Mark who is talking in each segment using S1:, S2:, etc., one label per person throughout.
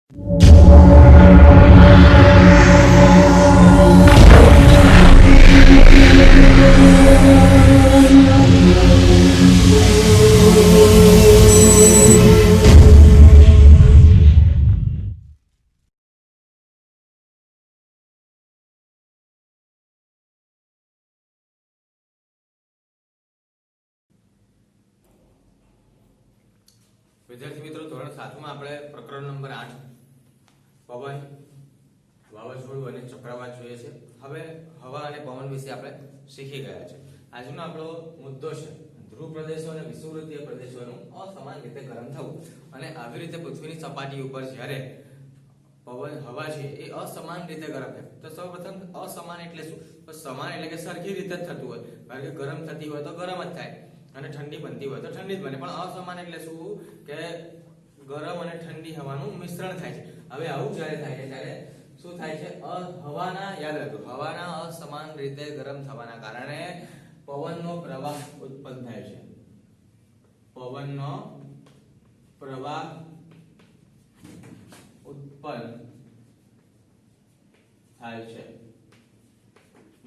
S1: વિદ્યાર્થી મિત્રો, ધોરણ 7 માં આપણે પ્રકરણ નંબર 8 પવન, વાવાઝોડું અને ચક્રવાત જોઈએ છે. હવે હવા અને પવન વિશે આપણે શીખી ગયા છે. આજનો આપણો મુદ્દો છે ધ્રુવ પ્રદેશો અને વિષુવવૃત્તીય પ્રદેશોનું અસમાન રીતે ગરમ થવું. અને આવી રીતે પૃથ્વીની સપાટી ઉપર જ્યારે પવન હવા છે એ અસમાન રીતે ગરમ થાય તો સૌપ્રથમ અસમાન એટલે શું? તો સમાન એટલે કે સરખી રીતે જ થતું હોય. કારણ કે ગરમ થતી હોય તો ગરમ જ થાય અને ઠંડી બનતી હોય તો ઠંડી જ બને. પણ અસમાન એટલે શું? કે ગરમ અને ઠંડી હવાનું મિશ્રણ થાય છે. હવે આવું જ્યારે થાય છે ત્યારે શું થાય છે? હવાના યાદ રાખો, હવાના અસમાન રીતે ગરમ થવાના કારણે પવનનો પ્રવાહ ઉત્પન્ન થાય છે. પવનનો પ્રવાહ ઉત્પન્ન થાય છે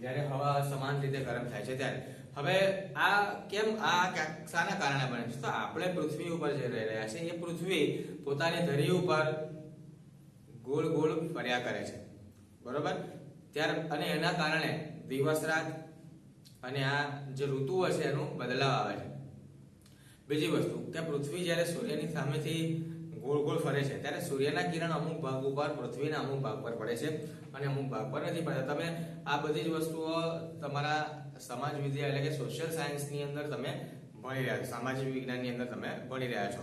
S1: જ્યારે હવા સમાન રીતે ગરમ થાય છે ત્યારે. હવે આ કેમ શાના કારણે બને છે? તો આપણે પૃથ્વી ઉપર જે રહી રહ્યા છે એ પૃથ્વી પોતાની ધરી ઉપર ગોળ ગોળ ફર્યા કરે છે, બરોબર? અને એના કારણે દિવસ રાત અને આ જે ઋતુઓ છે એનું બદલાવ આવે છે. બીજી વસ્તુ કે પૃથ્વી જ્યારે સૂર્યની સામેથી ગોળ ગોળ ફરે છે ત્યારે સૂર્યના કિરણ અમુક ભાગ ઉપર પૃથ્વીના અમુક ભાગ પર પડે છે અને અમુક ભાગ પર નથી પડતા. તમે આ બધી જ વસ્તુઓ તમારા સમાજ વિદ્યા એટલે કે સોશિયલ સાયન્સની અંદર તમે ભણી રહ્યા છો, સામાજિક વિજ્ઞાનની અંદર તમે ભણી રહ્યા છો.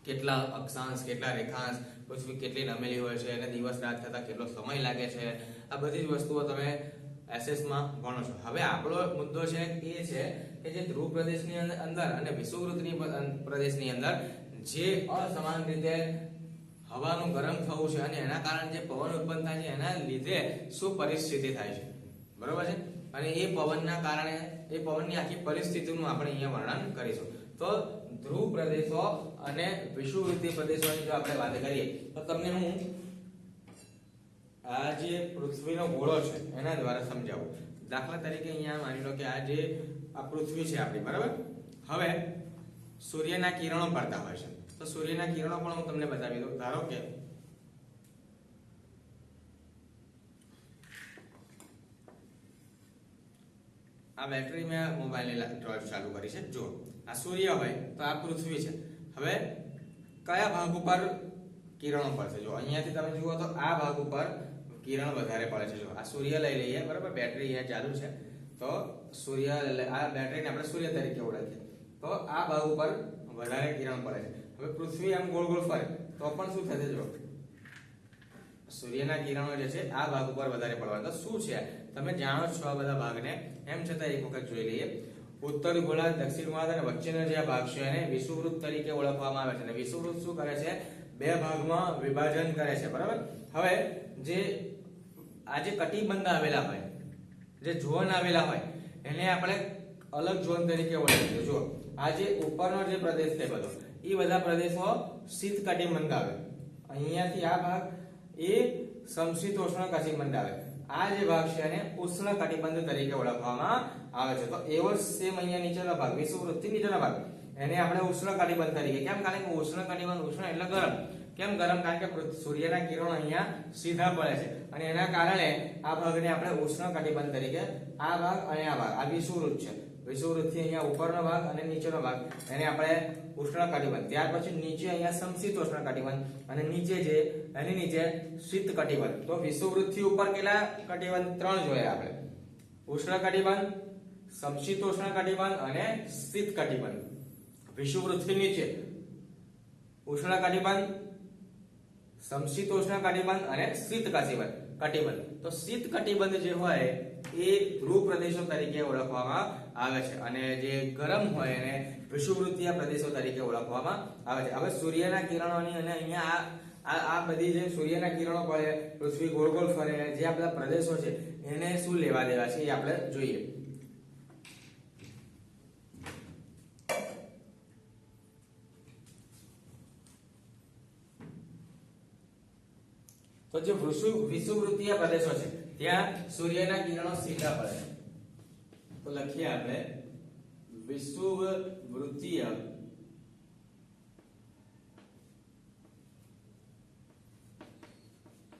S1: કેટલા અક્ષાંશ, કેટલા રેખાંશ, પૃથ્વી કેટલી નમેલી હોય છે અને દિવસ રાત થતા કેટલો સમય લાગે છે, આ બધી જ વસ્તુઓ તમે એસએસમાં ભણો છો. હવે આપણો મુદ્દો છે એ છે કે જે ધ્રુવ પ્રદેશની અંદર અને વિષુવવૃત્તીય પ્રદેશની અંદર જે અસમાન રીતે હવાનું ગરમ થવું છે અને એના કારણે જે પવન ઉત્પન્ન થાય છે એના લીધે શું પરિસ્થિતિ થાય છે, બરોબર છે? અને એ પવનના કારણે એ પવનની આખી પરિસ્થિતિનું આપણે અહીંયા વર્ણન કરીશું. તો ધ્રુવ પ્રદેશો અને વિષુવવૃત્તીય પ્રદેશોની જો આપણે વાત કરીએ તો તમને હું આ જે પૃથ્વીનો ગોળો છે એના દ્વારા સમજાવું. દાખલા તરીકે અહીંયા માની લો કે આ પૃથ્વી છે આપણી, બરાબર? હવે સૂર્યના કિરણો પડતા હોય છે તો સૂર્યના કિરણો પણ હું તમને બતાવી દઉં. ધારો કે આ બેટરી મેં મોબાઈલની ટોર્ચ ચાલુ કરી છે. જો આ સૂર્ય હોય તો આ પૃથ્વી છે. હવે કયા ભાગ ઉપર કિરણો પડશે? જો અહીંયાથી તમે જુઓ તો આ ભાગ ઉપર કિરણ વધારે પડે છે. જો આ સૂર્ય લઈ લઈએ, બરાબર? બેટરી અહીંયા ચાલુ છે તો સૂર્ય, આ બેટરીને આપણે સૂર્ય તરીકે ઓળખીએ તો આ ભાગ ઉપર વધારે કિરણ પડે છે. હવે પૃથ્વી આમ ગોળ ગોળ ફરે તો પણ શું થશે? જો સૂર્યના કિરણો જે છે આ ભાગ ઉપર વધારે પડવાના. તો શું છે? તમે જાણો છો આ બધા ભાગને, એમ છતાં એક વખત જોઈ લઈએ. ઉત્તર ગોળાર્ધ, દક્ષિણ ગોળાર્ધ અને વચ્ચેનો જે આ ભાગ છે એને વિષુવવૃત્ત તરીકે ઓળખવામાં આવે છે. અને વિષુવવૃત્ત શું કરે છે? બે ભાગમાં વિભાજન કરે છે, બરાબર? હવે આ જે કટિબંધ આવેલા હોય, જે ઝોન આવેલા હોય એને આપણે અલગ ઝોન તરીકે ઓળખીએ. જો આ જે ઉપરનો જે પ્રદેશ છે બધો, એ બધા પ્રદેશો શીત કટિબંધ આવે. અહીંયાથી આ ભાગ એ સમશીતોષ્ણ કટિબંધ આવે. આ જે ભાગ છે એને ઉષ્ણ કટિબંધ તરીકે ઓળખવામાં આવે છે. તો એવો સેમ અહીંયા નીચેનો ભાગ, વિષુવવૃત્તથી નીચેનો ભાગ, એને આપણે ઉષ્ણ કટિબંધ તરીકે. કેમ? કારણ કે ઉષ્ણ કટિબંધ, ઉષ્ણ એટલે ગરમ. કેમ ગરમ? કારણ કે સૂર્યના કિરણો અહીંયા સીધા પડે છે અને એના કારણે આ ભાગને આપણે ઉષ્ણ કટિબંધ તરીકે, આ ભાગ અને આ ભાગ, આ વિષુવવૃત્ત છે. વિષુવવૃત્તથી અહીંયા ઉપરનો ભાગ અને નીચેનો ભાગ એને આપણે ઉષ્ણ કટિબંધ. ત્યાર પછી નીચે અહીંયા સમશીતોષ્ણ કટિબંધ અને નીચે જે એની નીચે શીત કટિબંધ. તો વિષુવવૃત્તથી ઉપર કેટલા કટિબંધ? 3 જોયા આપણે: ઉષ્ણ કટિબંધ, સમશીતોષ્ણ કટિબંધ અને શીત કટિબંધ. વિષુવવૃત્તથી નીચે ઉષ્ણ કટિબંધ, સમશીતોષ્ણ કટિબંધ અને શીત કટિબંધ. તો શીત કટિબંધ જે હોય એ ધ્રુવ પ્રદેશો તરીકે ઓળખવામાં આવે છે અને જે ગરમ હોય એને વિષુવવૃત્તીય પ્રદેશો તરીકે ઓળખવામાં આવે છે. હવે સૂર્યના કિરણોની અને અહીંયા આ બધી જે સૂર્યના કિરણો પડે, પૃથ્વી ગોળ ગોળ ફરે, જે આ બધા પ્રદેશો છે એને શું લેવા દેવા છે એ આપણે જોઈએ. તો જે વિષુવવૃત્તીય પ્રદેશો છે ત્યાં સૂર્યના કિરણો સીધા પડે છે. તો લખીએ આપણે વિષુવવૃત્તીય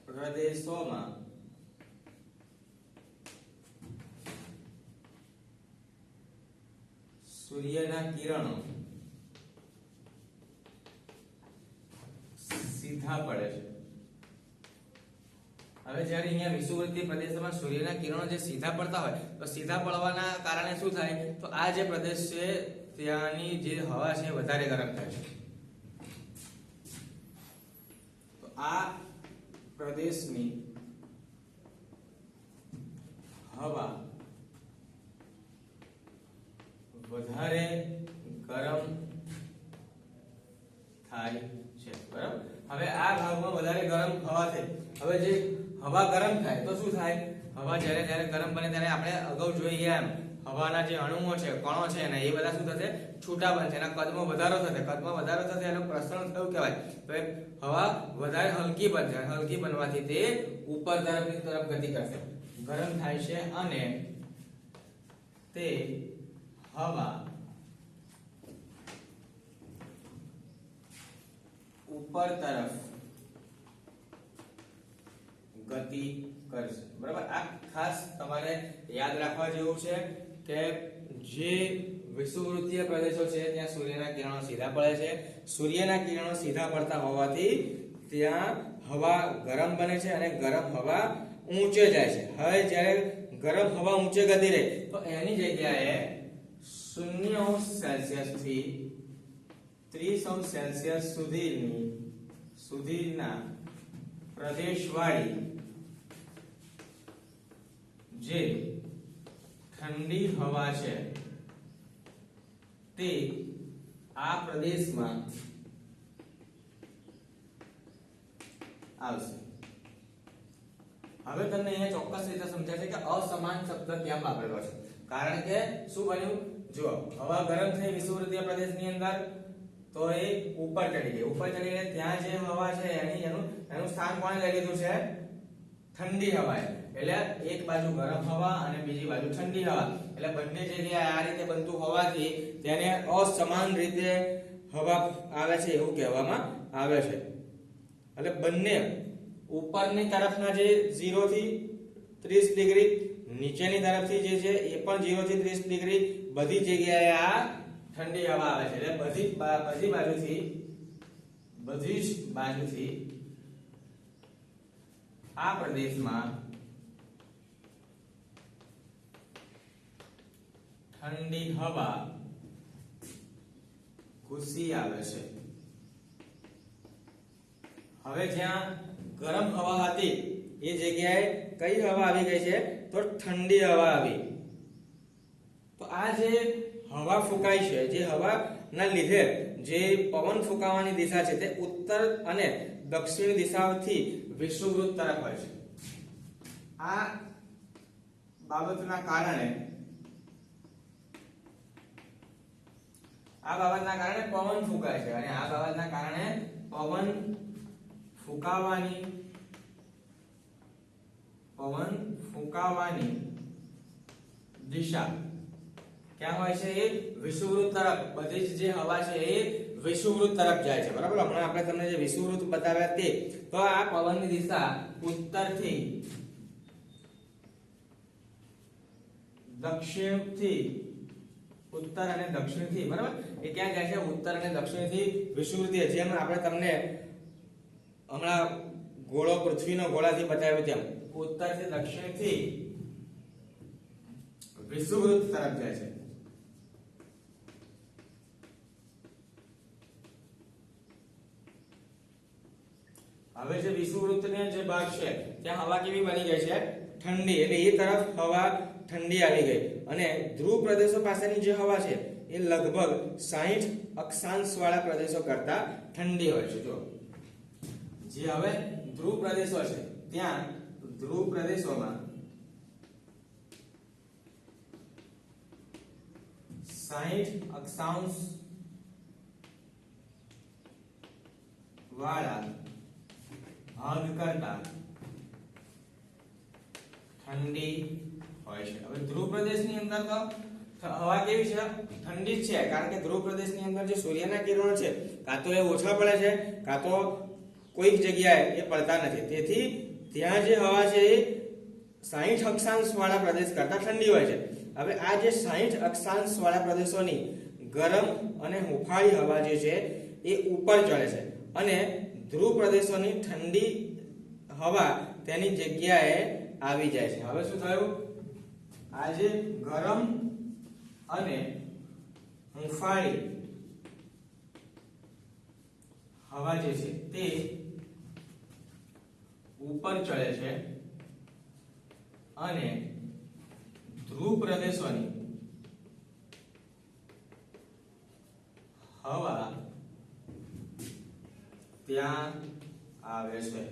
S1: પ્રદેશોમાં સૂર્યના કિરણો સીધા પડે છે. હવે જ્યારે અહીંયા વિષુવવૃત્તીય પ્રદેશોમાં સૂર્યના કિરણો જે સીધા પડતા હોય તો સીધા પડવાના કારણે શું થાય તો આ જે પ્રદેશ છે ત્યાંની જે હવા છે વધારે ગરમ થાય છે. તો આ પ્રદેશની હવા વધારે ગરમ થાય છે. બરાબર. હવે આ ભાગમાં વધારે ગરમ હવા થઈ. હવે જે હવા ગરમ થાય તો શું થાય હવા જ્યારે ગરમ બને ત્યારે આપણે અગાઉ જોઈએ એમ હવાના જે અણુઓ છે કણો છે ને એ બધા શું થશે છૂટા બનશે. એના કદમાં વધારો થશે એનું પ્રસરણ થયું કહેવાય. તો એ હવા વધારે હલકી બનશે. હલકી બનવાથી તે ઉપર તરફ ગતિ કરશે, ગરમ થાય છે અને તે હવા ઉપર તરફ ગતિ કરશે. બરાબર. આ ખાસ તમારે યાદ રાખવા જેવું છે કે જે વિષુવવૃત્તીય પ્રદેશો છે ત્યાં સૂર્યના કિરણો સીધા પડે છે. સૂર્યના કિરણો સીધા પડતા હોવાથી ત્યાં હવા ગરમ બને છે અને ગરમ હવા ઊંચે જાય છે. હવે જ્યારે ગરમ હવા ઊંચે ગતિ રહે તો એની જગ્યાએ 0°C થી 30°C સુધીના પ્રદેશવાળી જે ઠંડી હવા છે તે આ પ્રદેશમાં આવશે. હવે તમને અહીંયા ચોક્કસ રીતે સમજાશે કે અસમાન શબ્દ કેમ વાપરેલો છે. કારણ કે શું બન્યું જો હવા ગરમ થઈ વિષુવવૃત્તીય પ્રદેશની અંદર તો એ ઉપર ચડી ગઈ. ઉપર ચડીને ત્યાં જે હવા છે એનું સ્થાન કોણે લઈ લીધું છે ઠંડી હવાએ. એટલે એક બાજુ ગરમ હવા અને બીજી બાજુ ઠંડી હવા એટલે બંને જગ્યાએ આ રીતે બનતું હોવાથી તેને અસમાન રીતે હવા આવે છે એવું કહેવામાં આવે છે. એટલે બંને ઉપરની તરફના જે 0 થી 30 ડિગ્રી નીચેની તરફથી જે છે એ પણ 0 થી 30 ડિગ્રી બધી જગ્યાએ આ ઠંડી હવા આવે છે. એટલે બધી જ બાજુથી આ પ્રદેશમાં ઠંડી હવા ઘૂસી આવે છે. હવે જ્યાં ગરમ હવા હતી એ જગ્યાએ કઈ હવા આવી ગઈ છે તો ઠંડી હવા આવી. તો આ જે હવા ફૂંકાય છે જે હવાના લીધે જે પવન ફૂંકાવાની દિશા છે તે ઉત્તર અને દક્ષિણ દિશાઓથી વિષુવવૃત્ત તરફ હોય છે. આ બાબતના કારણે પવન ફૂંકાય છે અને આ બાબતના કારણે પવન ફૂંકાવાની દિશા ક્યાં હોય છે એ વિષુવવૃત્ત તરફ. બધી જ જે હવા છે એ વિષુવવૃત્ત તરફ જાય છે. બરાબર. હમણાં આપણે તમને જે વિષુવવૃત્ત બતાવ્યા તે તો આ પવનની દિશા ઉત્તરથી દક્ષિણથી ઉત્તર અને દક્ષિણથી બરાબર એ ક્યાં જાય છે ઉત્તર અને દક્ષિણથી વિષુવવૃત્તીય. જેમ આપણે તમને હમણાં ગોળો પૃથ્વીનો ગોળાથી બતાવ્યો તેમ ઉત્તરથી દક્ષિણથી વિષુવવૃત્ત તરફ જાય છે. હવે જે વિષુવવૃત્તનો જે ભાગ છે ત્યાં હવા કેવી બની ગઈ છે ઠંડી. એટલે એ તરફ હવા ઠંડી આવી ગઈ અને ધ્રુવ પ્રદેશો પાસેની જે હવા છે એ લગભગ 60 અક્ષાંશ વાળા પ્રદેશો કરતા ઠંડી હોય છે. જો જે હવે ધ્રુવ પ્રદેશો છે ત્યાં ધ્રુવ પ્રદેશોમાં 60 અક્ષાંશ વાળા ભાગ કરતા ઠંડી હોય છે। હવે ધ્રુવ પ્રદેશની અંદર તો હવા કેવી છે? ઠંડી જ છે, કારણ કે ધ્રુવ પ્રદેશની અંદર જે સૂર્યના કિરણો છે કાં તો એ ઓછા પડે છે કાં તો કોઈક જગ્યાએ એ પડતા નથી, તેથી ત્યાં જે હવા છે એ 60 અક્ષાંશ વાળા પ્રદેશ કરતા ઠંડી હોય છે। હવે આ જે 60 અક્ષાંશ વાળા પ્રદેશોની ગરમ અને હુંફાળી હવા જે છે એ ઉપર ચડે છે અને ધ્રુવ પ્રદેશોની ઠંડી હવા તેની જગ્યાએ આવી જાય છે। હવે શું થયું? આ જે ગરમ અને હુંફાળી હવા જે છે તે ઉપર ચડે છે અને ધ્રુવ પ્રદેશોની હવા ત્યાં આવે છે।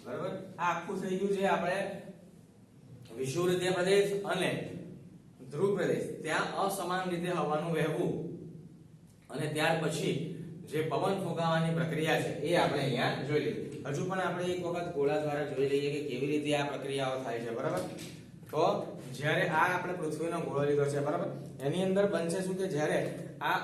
S1: બરાબર? આ આખું થઈ ગયું છે આપણે વિષુવવૃત્તીય પ્રદેશ અને ધ્રુવ પ્રદેશ, ત્યાં અસમાન રીતે હવાનું વહેવું અને ત્યાર પછી જે પવન ફૂંકાવાની પ્રક્રિયા છે એ આપણે અહીંયા જોઈ લીધી। હજુ પણ આપણે એક વખત ગોળા દ્વારા જોઈ લઈએ કે કેવી રીતે આ પ્રક્રિયાઓ થાય છે। બરાબર? તો જ્યારે આ આપણે પૃથ્વીનો ગોળો લીધો છે, બરાબર, એની અંદર બનશે શું કે જ્યારે આ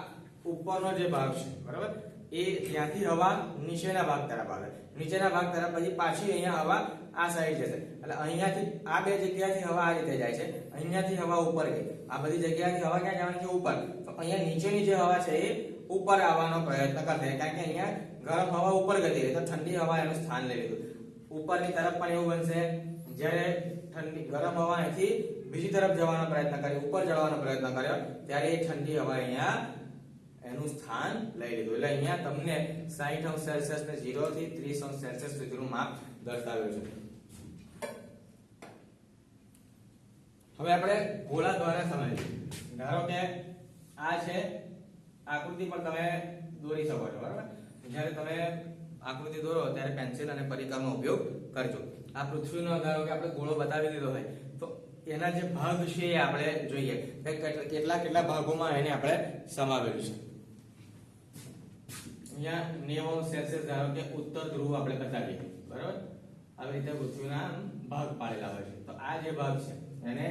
S1: ઉપરનો જે ભાગ છે, બરાબર, એ ત્યાંથી હવા નીચેના ભાગ તરફ આવે, નીચેના ભાગ તરફ પછી પાછી અહીંયા હવા આ સાઈડ જશે, એટલે અહીંયાથી આ બે જગ્યાથી હવા આ રીતે જાય છે, અહીંયાથી હવા ઉપર ગઈ, આ બધી જગ્યાથી હવા ક્યાં જવાની છે? ઉપર। તો અહીંયા નીચેની જે હવા છે એ ઉપર આવવાનો પ્રયત્ન કરશે, કારણ કે અહીંયા ગરમ હવા ઉપર ગઈ રહી તો ઠંડી હવા એનું સ્થાન લઈ લીધું। ઉપરની તરફ પણ એવું બનશે, જ્યારે ઠંડી ગરમ હવા અહીંથી બીજી તરફ જવાનો પ્રયત્ન કર્યો, ઉપર જવાનો પ્રયત્ન કર્યો, ત્યારે એ ઠંડી હવા અહીંયા એનું સ્થાન લઈ લીધું। એટલે અહીંયા તમને 60°C ને 0 થી 30°C સુધીનું માપ દર્શાવ્યું છે। હવે આપણે ગોળા દ્વારા સમજીએ। ધારો કે આ છે આકૃતિ પર તમે દોરી શકો છો, બરાબર? જ્યારે તમે આકૃતિ દોરો ત્યારે પેન્સિલ અને પરિકરનો ઉપયોગ કરજો। આ પૃથ્વીનો ધારો કે આપણે ગોળો બતાવી દીધો હોય તો એના જે ભાગ છે એ આપણે જોઈએ કેટલા કેટલા ભાગોમાં એને આપણે સમાવેલું છે। અહીંયા 90°C ધારો કે ઉત્તર ધ્રુવ આપણે બતાવીએ, બરાબર? આવી રીતે પૃથ્વીના ભાગ પાડેલા હોય છે, તો આ જે ભાગ છે એને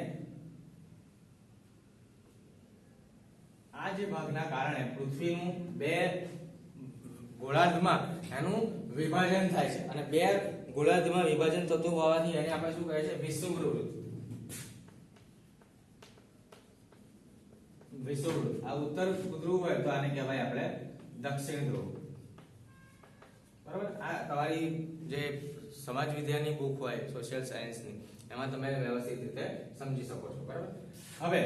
S1: આ જે ભાગના કારણે પૃથ્વીનું બે ગોળાર્ધમાં એનું વિભાજન થાય છે અને બે ગોળાર્ધમાં વિભાજન થતું હોવાથી એને આપણે શું કહે છે? વિષુવવૃત્ત। વિષુવવૃત્ત આ ઉત્તર ધ્રુવ હોય તો આને કહેવાય આપણે દક્ષિણ ધ્રુવ, બરાબર? આ તમારી જે સમાજ વિદ્યાની બુક હોય સોશિયલ સાયન્સની એમાં તમે વ્યવસ્થિત રીતે સમજી શકો છો, બરાબર? હવે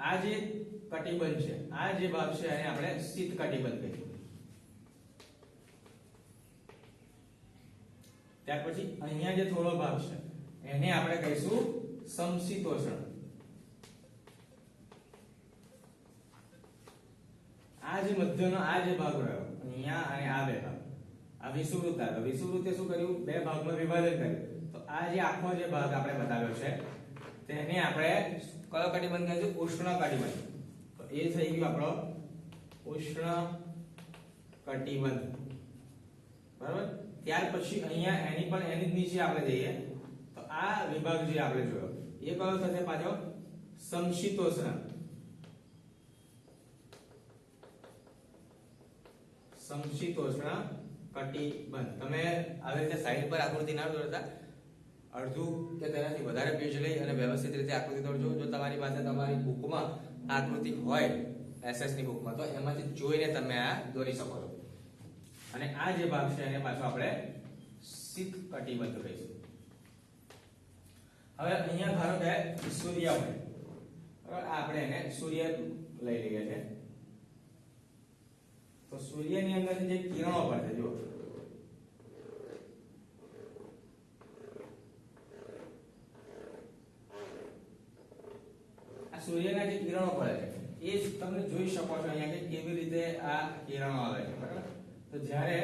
S1: આ જે કટિબંધ છે, આ જે ભાગ છે એને આપણે શીત કટિબંધ કહીએ। ત્યાર પછી અહીંયા જે થોડો ભાગ છે એને આપણે કહીશું સમશીતોષ્ણ। આ જે મધ્યનો આ જે ભાગ રહ્યો અહીંયા અને આ બે ભાગ, આ વિષુવવૃત્ત આવ્યો, વિષુવવૃત્તે શું કર્યું? બે ભાગમાં વિભાજન કર્યું, તો આ જે આખો જે ભાગ આપણે બતાવ્યો છે તેને આપણે કયો કટિબંધ કહીશું? ઉષ્ણ કટિબંધ। તો એ થઈ ગયો આપણો ઉષ્ણ કટિબંધ, બરાબર? ત્યાર પછી અહીંયા એની પણ એની જ નીચે આપણે જઈએ તો આ વિભાગ જે આપણે જોયો એ કયો થશે પાછો? સમશીતોષ્ણ। સમશીતોષ્ણ કટિબંધ। તમે આવી રીતે સાઈડ પર આકૃતિ ના દોરતા, અડધું કે તેનાથી વધારે પેજ લઈ અને વ્યવસ્થિત રીતે આકૃતિ દોરજો। જો તમારી પાસે તમારી બુકમાં આકૃતિ હોય એસએસ ની બુકમાં તો એમાંથી જોઈને તમે આ દોરી શકો છો। અને આ જે ભાગ છે એને પાછો આપણે શીત કટિબંધ કહીશું। હવે અહીંયા ધારો કે સૂર્ય હોય, બરાબર? આપણે એને સૂર્ય લઈ લઈએ છે, તો સૂર્યની અંદરથી જે કિરણો પડે, જો આ સૂર્યના જે કિરણો પડે છે એ તમે જોઈ શકો છો અહીંયા કે કેવી રીતે આ કિરણો આવે છે, બરાબર? તો જ્યારે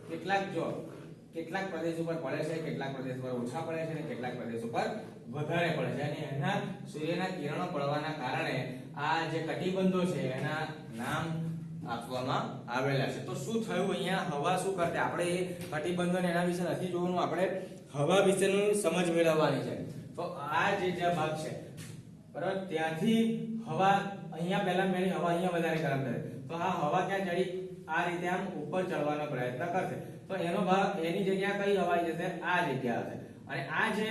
S1: કેટલાક પ્રદેશ ઉપર પડે છે, કેટલાક પ્રદેશ પર ઓછા પડે છે અને કેટલાક પ્રદેશ ઉપર વધારે પડે છે, અને એના સૂર્યના કિરણો પડવાના કારણે આ જે કટિબંધો છે એના નામ આપવામાં આવેલા છે. તો શું થયું અહીંયા, હવા શું કરતે, આપણે એ કટિબંધો એના વિશે નથી જોવાનું, આપણે હવા વિશેનું સમજ મેળવવાની છે. તો આ જે ભાગ છે બરાબર, ત્યાંથી હવા અહીંયા પહેલા મેળી હવા અહીંયા વધારે ગરમ થાય, તો આ હવા ક્યાં ચડી, આ રીતે આમ ઉપર ચડવાનો પ્રયત્ન કરશે. તો એનો ભાગ, એની જગ્યા કઈ હવા જશે, આ જગ્યા હશે. અને આ જે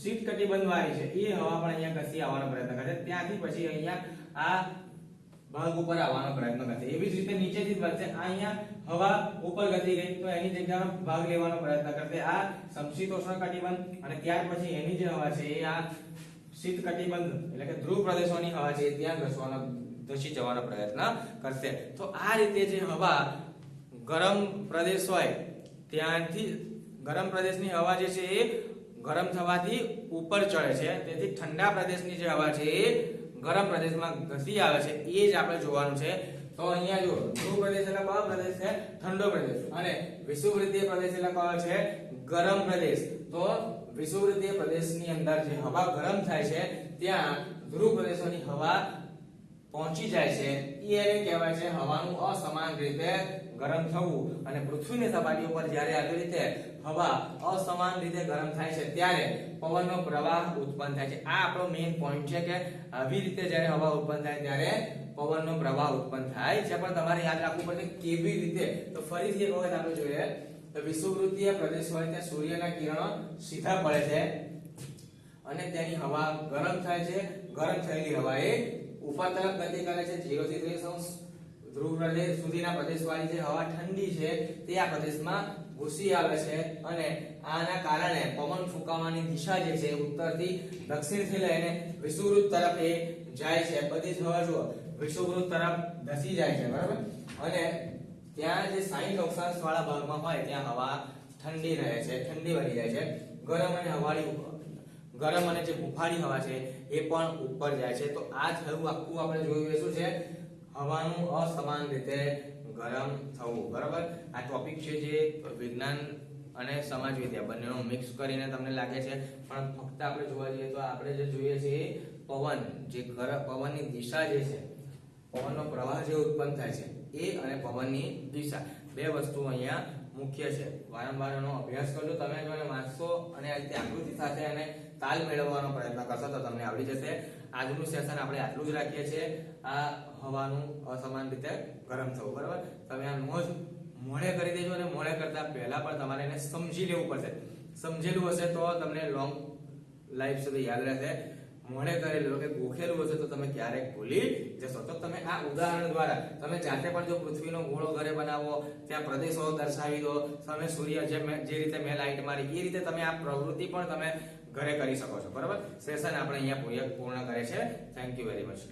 S1: શીત કટિબંધ વાળી છે એ હવા પણ અહીંયા કસી આવવાનો પ્રયત્ન કરશે, ત્યાંથી પછી અહીંયા આ ભાગ ઉપર આવવાનો પ્રયત્ન કરશે. એવી જ રીતે નીચેથી વધશે, આ અહીંયા હવા ઉપર ગતી ગઈ તો એની જગ્યાનો ભાગ લેવાનો પ્રયત્ન કરશે આ સમશીતોષ્ણ કટિબંધ, અને ત્યાર પછી એની જે હવા છે એ આ શીત કટિબંધ એટલે કે ધ્રુવ પ્રદેશોની હવા છે ત્યાં ધસી જવાનો પ્રયત્ન કરશે. તો આ રીતે જે હવા ગરમ પ્રદેશ હોય ત્યાંથી, ગરમ પ્રદેશની હવા જે છે એ ગરમ થવાથી ઉપર ચડે છે, તેથી ઠંડા પ્રદેશની જે હવા છે એ ગરમ પ્રદેશમાં ઘસી આવે છે, એ જ આપણે જોવાનું છે. તો અહીંયા જો ધ્રુવ પ્રદેશ એટલે કયો પ્રદેશ છે, ઠંડો પ્રદેશ, અને વિષુવવૃત્તીય પ્રદેશ એટલે કયો છે, ગરમ પ્રદેશ. તો વિષુવવૃત્તીય પ્રદેશની અંદર જે હવા ગરમ થાય છે ત્યાં ધ્રુવ પ્રદેશોની હવા પહોંચી જાય છે, એને કહેવાય છે હવાનું અસમાન રીતે ગરમ થવું. અને પૃથ્વીની સપાટી ઉપર જ્યારે આવી રીતે હવા અસમાન રીતે ગરમ થાય છે ત્યારે પવનનો પ્રવાહ ઉત્પન્ન થાય છે. આ આપણો મેઇન પોઈન્ટ છે કે આવી રીતે જ્યારે હવા ઉત્પન્ન થાય ત્યારે પવનનો પ્રવાહ ઉત્પન્ન થાય છે. પણ તમારે યાદ રાખવું પડશે કેવી રીતે. તો ફરીથી એક વખત આપણે જોઈએ તો વિષુવવૃત્તીય પ્રદેશ હોય ત્યાં સૂર્યના કિરણો સીધા પડે છે અને તેની હવા ગરમ થાય છે. ગરમ થયેલી હવા એ ઉપર તરફ ગતિ કરે છે 0 થી 30° ધ્રુવ પ્રદેશ સુધીના પ્રદેશવાળી જે હવા ઠંડી છે તે આ પ્રદેશમાં ઘૂસી આવે છે, અને આના કારણે પવન ફૂંકાવાની દિશા જે છે ઉત્તરથી દક્ષિણથી લઈને વિષુવવૃત્ત તરફ એ જાય છે. બધી જ હવા જુઓ વિષુવવૃત્ત તરફ ધસી જાય છે, બરાબર. અને ત્યાં જે 60° વાળા ભાગમાં હોય ત્યાં હવા ઠંડી રહે છે, ઠંડી બની જાય છે. ગરમ અને જે હુંફાળી હવા છે એ પણ ઉપર જાય છે. તો આ થયું આખું આપણે જોયું શું છે, હવાનું અસમાન રીતે ગરમ થવું, બરાબર. આ ટોપિક છે જે વિજ્ઞાન અને સમાજ વિદ્યા બંનેનો મિક્સ કરીને તમને લાગે છે, પણ ફક્ત આપણે જોવા જઈએ તો આપણે જે જોઈએ છે એ પવન, જે પવનની દિશા જે છે, પવનનો પ્રવાહ જે ઉત્પન્ન થાય છે એ અને પવનની દિશા, બે વસ્તુ અહીંયા મુખ્ય છે. વારંવાર એનો અભ્યાસ કરજો. તમે જો એને વાંચશો અને આ રીતે આકૃતિ સાથે એને તાલ મેળવવાનો પ્રયત્ન કરશો તો તમને આવડી જશે. આજનું સેશન આપણે આટલું જ રાખીએ છીએ. આ હવાનું અસમાન રીતે ગરમ થવું, બરાબર. તમે આ નોંધ મોડે કરી દેજો, અને મોડે કરતા પહેલા પણ તમારે એને સમજી લેવું પડશે. સમજેલું હશે તો તમને લોંગ લાઈફ સુધી યાદ રહેશે. મોડે કરેલું કે ગોખેલું હશે તો તમે ક્યારેક ભૂલી જશો. તો તમે આ ઉદાહરણ દ્વારા તમે જાતે પણ જો પૃથ્વીનો ગોળો ઘરે બનાવો, ત્યાં પ્રદેશો દર્શાવી દો, તમે સૂર્ય જે રીતે મેં લાઈટ મારી એ રીતે તમે આ પ્રવૃત્તિ પણ તમે ઘરે કરી શકો છો, બરાબર. સેશન આપણે અહીંયા પૂર્ણ કરે છે. Thank you very much.